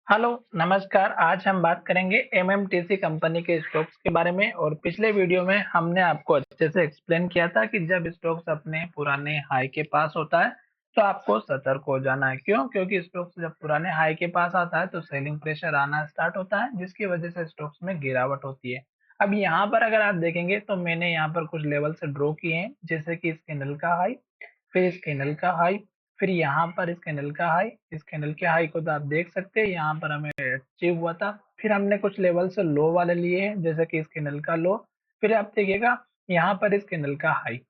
Hello, नमस्कार। आज हम बात करेंगे एमएमटीसी कंपनी के स्टॉक्स के बारे में और पिछले वीडियो में हमने आपको अच्छे से एक्सप्लेन किया था कि जब स्टॉक्स अपने पुराने हाई के पास होता है, तो आपको सतर्क हो जाना है। क्यों? क्योंकि स्टॉक्स जब पुराने हाई के पास आता है, तो सेलिंग प्रेशर आना स्टार्ट होता है, जिसकी वजह से स्टॉक्स में गिरावट होती है। अब यहाँ पर अगर आप देखेंगे, तो मैंने यहाँ पर कुछ लेवल से ड्रॉ किए हैं, जैसे कि इस कैंडल का हाई, फिर इस कैंडल का हाई, फिर यहाँ पर इस कैंडल का हाई। इस कैंडल के हाई को तो आप देख सकते हैं, यहाँ पर हमें अचीव हुआ था। फिर हमने कुछ लेवल से लो वाले लिए हैं, जैसे कि इस कैंडल का लो। फिर आप देखिएगा यहाँ पर इस कैंडल का हाई।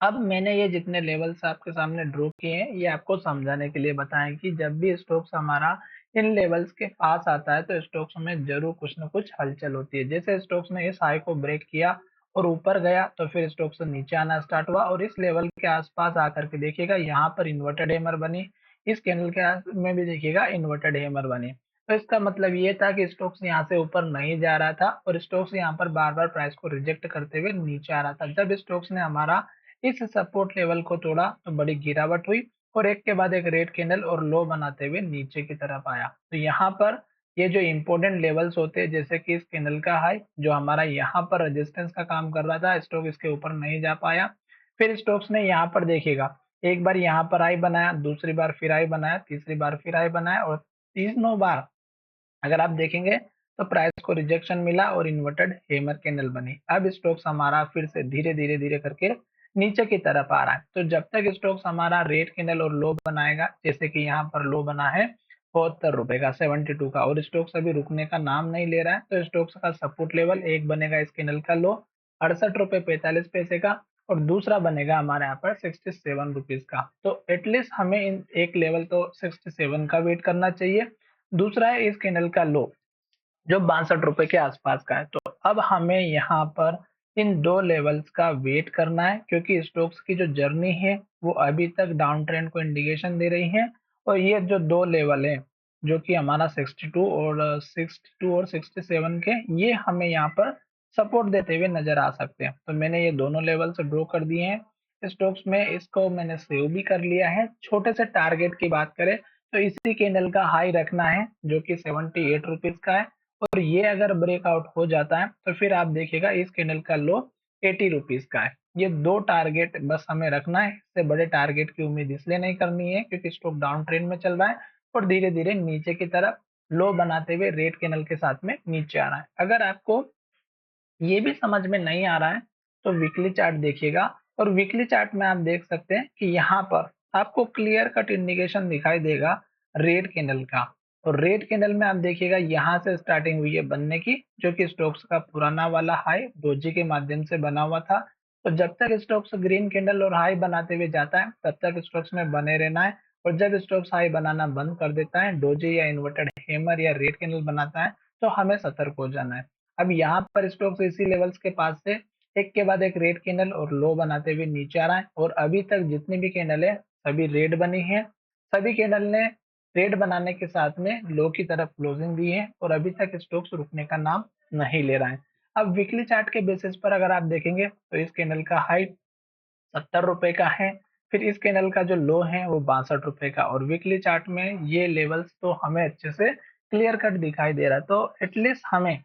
अब मैंने ये जितने लेवल्स आपके सामने ड्रॉ किए हैं, ये आपको समझाने के लिए बताएं कि जब भी स्टॉक्स हमारा इन लेवल्स के पास आता है, तो स्टॉक्स में जरूर कुछ ना कुछ हलचल होती है। जैसे स्टॉक्स ने इस हाई को ब्रेक किया और ऊपर गया, तो फिर स्टॉक्स नीचे आना स्टार्ट हुआ और इस लेवल के आसपास आकर के देखिएगा यहाँ पर इन्वर्टेड हैमर बनी। इस कैंडल के में भी देखिएगा इन्वर्टेड हैमर बनी। तो इसका मतलब ये था कि स्टॉक्स यहाँ से ऊपर नहीं जा रहा था और स्टॉक्स यहाँ पर बार बार प्राइस को रिजेक्ट करते हुए नीचे आ रहा था। जब स्टॉक्स ने हमारा इस सपोर्ट लेवल को तोड़ा, तो बड़ी गिरावट हुई और एक के बाद एक रेड कैंडल और लो बनाते हुए नीचे की तरफ आया। तो यहाँ पर ये जो इंपॉर्टेंट लेवल्स होते हैं, जैसे कि इस कैंडल का हाई जो हमारा यहाँ पर रेजिस्टेंस का काम कर रहा था, स्टॉक इसके ऊपर नहीं जा पाया। फिर स्टॉक्स ने यहाँ पर देखिएगा, एक बार यहाँ पर हाई बनाया, दूसरी बार फिर हाई बनाया, तीसरी बार फिर हाई बनाया और तीनों बार अगर आप देखेंगे, तो प्राइस को रिजेक्शन मिला और इन्वर्टेड हेमर कैंडल बनी। अब स्टॉक्स हमारा फिर से धीरे धीरे धीरे करके नीचे की तरफ आ रहा है। तो जब तक स्टॉक्स हमारा रेड कैंडल और लो बनाएगा, जैसे कि यहाँ पर लो बना है 72 रुपए का, 72 का, और स्टॉक्स अभी रुकने का नाम नहीं ले रहा है, तो स्टॉक्स का सपोर्ट लेवल एक बनेगा इस कैंडल का लो 68 रुपए 45 पैसे का और दूसरा बनेगा हमारे यहाँ पर 67 रुपीज का। तो एटलीस्ट हमें इन एक लेवल तो 67 का वेट करना चाहिए। दूसरा है इस कैंडल का लो जो 62 रुपए के आसपास का है। तो अब हमें यहाँ पर इन दो लेवल्स का वेट करना है, क्योंकि स्टॉक्स की जो जर्नी है वो अभी तक डाउन ट्रेंड को इंडिकेशन दे रही है। और ये जो दो लेवल है, जो कि हमारा 62 और 67 के, ये हमें यहाँ पर सपोर्ट देते हुए नजर आ सकते हैं। तो मैंने ये दोनों लेवल से ड्रॉ कर दिए हैं स्टॉक्स में, इसको मैंने सेव भी कर लिया है। छोटे से टारगेट की बात करें, तो इसी कैंडल का हाई रखना है, जो कि 78 रुपीज का है। और ये अगर ब्रेकआउट हो जाता है, तो फिर आप देखिएगा इस कैंडल का लो 80 रुपीज का है। ये दो टारगेट बस हमें रखना है, इससे बड़े टारगेट की उम्मीद इसलिए नहीं करनी है क्योंकि स्टॉक डाउन ट्रेंड में चल रहा है और धीरे धीरे नीचे की तरफ लो बनाते हुए रेड कैंडल के साथ में नीचे आ रहा है। अगर आपको ये भी समझ में नहीं आ रहा है, तो वीकली चार्ट देखिएगा और वीकली चार्ट में आप देख सकते हैं कि यहाँ पर आपको क्लियर कट इंडिकेशन दिखाई देगा रेड कैंडल का। और रेड कैंडल में आप देखिएगा यहाँ से स्टार्टिंग हुई है बनने की, जो कि स्टॉक्स का पुराना वाला हाई डोजी के माध्यम से बना हुआ था। तो जब तक स्टॉक्स ग्रीन कैंडल और हाई बनाते हुए जाता है, तब तक स्टॉक्स में बने रहना है। और जब स्टॉक्स हाई बनाना बंद कर देता है, डोजी या इन्वर्टेड हेमर या रेड कैंडल बनाता है, तो हमें सतर्क हो जाना है। अब यहाँ पर स्टॉक्स इसी लेवल्स के पास से एक के बाद एक रेड कैंडल और लो बनाते हुए नीचे आ रहा है और अभी तक जितनी भी कैंडल है सभी रेड बनी है। सभी कैंडल ने रेड बनाने के साथ में लो की तरफ क्लोजिंग दी है और अभी तक स्टॉक्स रुकने का नाम नहीं ले रहा है। अब वीकली चार्ट के बेसिस पर अगर आप देखेंगे, तो इस कैंडल का हाई 70 रुपए का है, फिर इस कैंडल का जो लो है वो 62 रुपए का, और वीकली चार्ट में ये लेवल्स तो हमें अच्छे से क्लियर कट दिखाई दे रहा है। तो एटलीस्ट हमें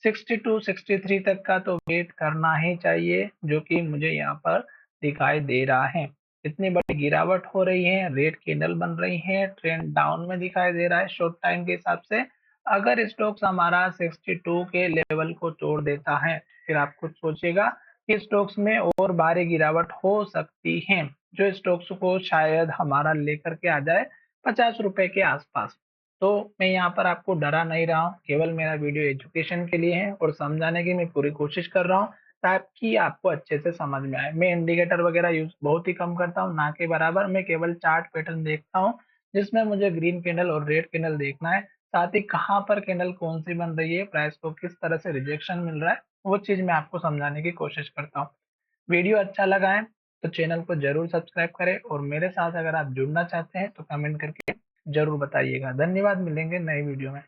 62 63 तक का तो वेट करना ही चाहिए, जो कि मुझे यहाँ पर दिखाई दे रहा है। इतनी बड़ी गिरावट हो रही है, रेड कैंडल बन रही है, ट्रेंड डाउन में दिखाई दे रहा है शॉर्ट टाइम के हिसाब से। अगर स्टॉक्स हमारा 62 के लेवल को तोड़ देता है, फिर आप खुद सोचिएगा कि स्टॉक्स में और भारी गिरावट हो सकती है, जो स्टॉक्स को शायद हमारा लेकर के आ जाए 50 रुपए के आसपास। तो मैं यहाँ पर आपको डरा नहीं रहा हूँ, केवल मेरा वीडियो एजुकेशन के लिए है और समझाने की मैं पूरी कोशिश कर रहा हूँ ताकि आपको अच्छे से समझ में आए। मैं इंडिकेटर वगैरह यूज बहुत ही कम करता हूँ, ना के बराबर। मैं केवल चार्ट पैटर्न देखता हूँ, जिसमें मुझे ग्रीन कैंडल और रेड कैंडल देखना है। साथ ही कहाँ पर कैंडल कौन सी बन रही है, प्राइस को किस तरह से रिजेक्शन मिल रहा है, वो चीज मैं आपको समझाने की कोशिश करता हूँ। वीडियो अच्छा लगा है तो चैनल को जरूर सब्सक्राइब करें और मेरे साथ अगर आप जुड़ना चाहते हैं तो कमेंट करके जरूर बताइएगा। धन्यवाद, मिलेंगे नए वीडियो में।